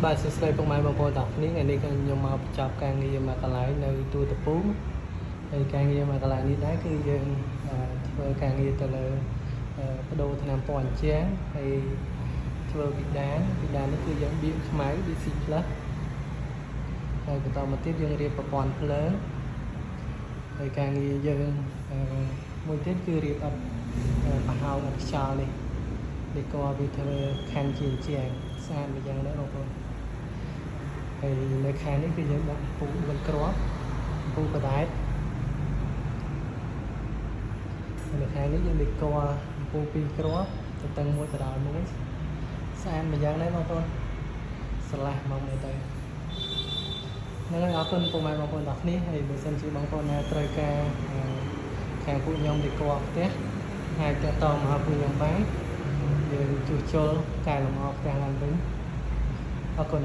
បាទសួស្តីពុកម៉ែបងប្អូនទាំងគ្នាថ្ងៃនេះខ្ញុំមកបញ្ចប់ការងារមួយកន្លែងនៅទូតពូហើយការងារមួយកន្លែងនេះដែរគឺយើងធ្វើការងារទៅលើបដូរថ្នាំពណ៌អញ្ចឹងហើយធ្វើពីដាននេះគឺយើងបៀកខ្មៅ DC+ ហើយបន្តមកទៀតយើងរៀបប្រព័ន្ធភ្លើងហើយការងារយើងមួយទៀតគឺរៀបអត់ប្រហោងអត់ខ្យល់នេះវាធ្វើខាងជាអញ្ចឹងស្អាតមួយយ៉ាងដែរបងប្អូនហើយនៅខាងនេះគឺយើងដាក់ពូមិនគ្រាប់ពូបដែតនៅខាងនេះយើងលេខកពូ2គ្រាប់ទៅតឹងមួយទៅដល់មួយស្អាតមួយយ៉ាងដែរបងប្អូនស្រឡះមកមើលទៅហ្នឹងហើយអរគុណពុកម៉ែបងប្អូនទាំងគ្នាហើយបើសិនជាបងប្អូនណាត្រូវការខាងពួកខ្ញុំលេខកផ្ទះអាចទាក់ទងមកពួកខ្ញុំបានយើងជួសជុលកែលម្អផ្ទះឡើងវិញអរគុណ